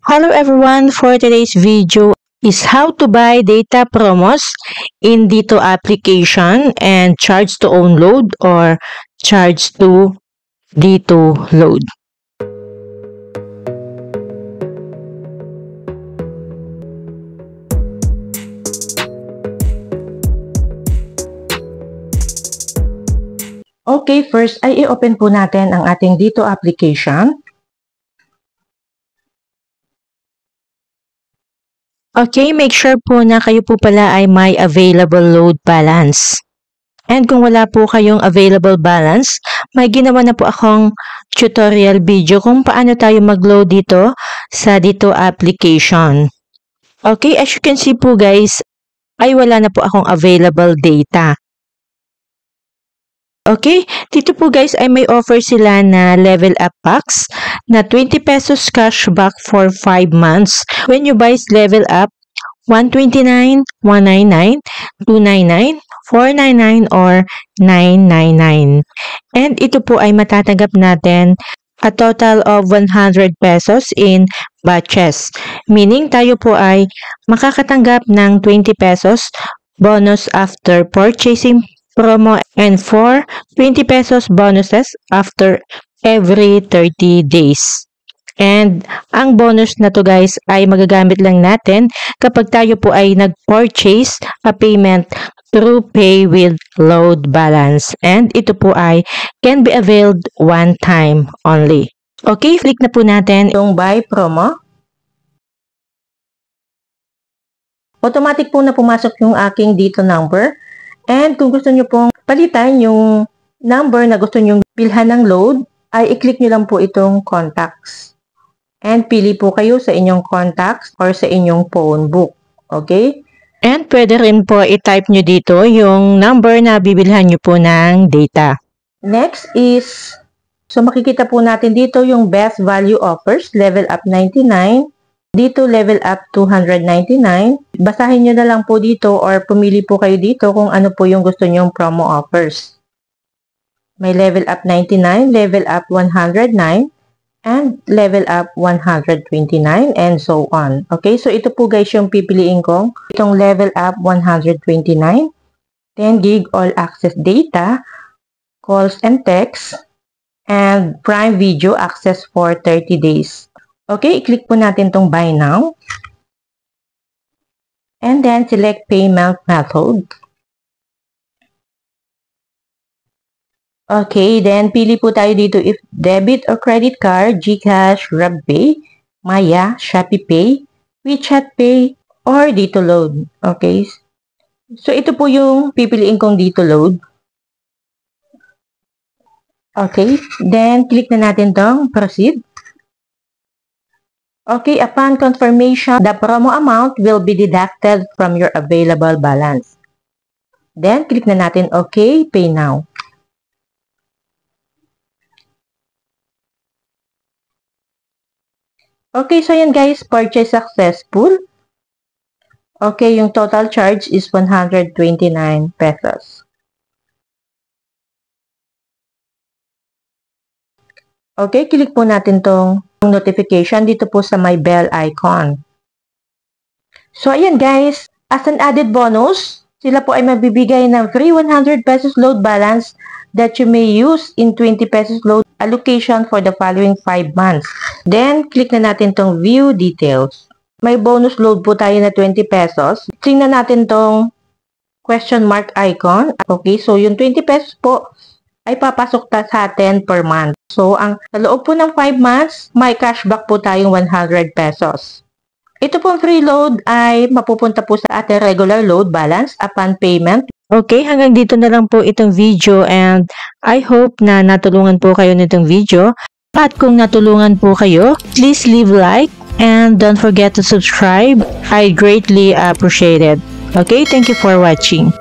Hello everyone, for today's video is how to buy data promos in Dito application and charge to own load or charge to Dito load. Okay, first ay i-open po natin ang ating Dito application. Okay, make sure po na kayo po pala ay may available load balance. And kung wala po kayong available balance, may ginawa na po akong tutorial video kung paano tayo mag-load dito sa Dito application. Okay, as you can see po guys, ay wala na po akong available data. Okay, dito po guys ay may offer sila na level up packs na 20 pesos cashback for 5 months. When you buy level up, 129, 199, 299, 499, or 999. And ito po ay matatanggap natin a total of 100 pesos in batches. Meaning tayo po ay makakatanggap ng 20 pesos bonus after purchasing promo and for 20 pesos bonuses after every 30 days. And ang bonus na to guys ay magagamit lang natin kapag tayo po ay nag-purchase a payment through pay with load balance. And ito po ay can be availed one time only. Okay, click na po natin yung buy promo. Automatic po na pumasok yung aking dito number. And kung gusto nyo pong palitan yung number na gusto nyo bilhan ng load, ay i-click nyo lang po itong contacts. And pili po kayo sa inyong contacts or sa inyong phone book. Okay? And pwede rin po i-type nyo dito yung number na bibilhan nyo po ng data. Next is, so makikita po natin dito yung best value offers, level up 99. Dito, level up 299. Basahin nyo na lang po dito or pumili po kayo dito kung ano po yung gusto nyong promo offers. May level up 99, level up 109, and level up 129, and so on. Okay, so ito po guys yung pipiliin ko. Itong level up 129, 10 gig all access data, calls and texts, and Prime Video access for 30 days. Okay, i-click po natin tong buy now. And then select payment method. Okay, then pili po tayo dito if debit or credit card, GCash, GrabPay, Maya, Shopee Pay, WeChat Pay, or Dito Load. Okay, so ito po yung pipiliin kong Dito Load. Okay, then click na natin tong proceed. Okay, upon confirmation, the promo amount will be deducted from your available balance. Then, click na natin OK, pay now. Okay, so yan guys, purchase successful. Okay, yung total charge is 129 pesos. Okay, click po natin tong notification dito po sa my bell icon. So, ayan guys, as an added bonus, sila po ay mabibigay ng free 100 pesos load balance that you may use in 20 pesos load allocation for the following 5 months. Then, click na natin tong view details. May bonus load po tayo na 20 pesos. Tingnan natin tong question mark icon. Okay, so yung 20 pesos po ay papasok sa atin per month. So, ang sa loob po ng 5 months, may cashback po tayong 100 pesos. Ito pong free load ay mapupunta po sa ating regular load balance upon payment. Okay, hanggang dito na lang po itong video and I hope na natulungan po kayo nitong video. At kung natulungan po kayo, please leave like and don't forget to subscribe. I greatly appreciate it. Okay, thank you for watching.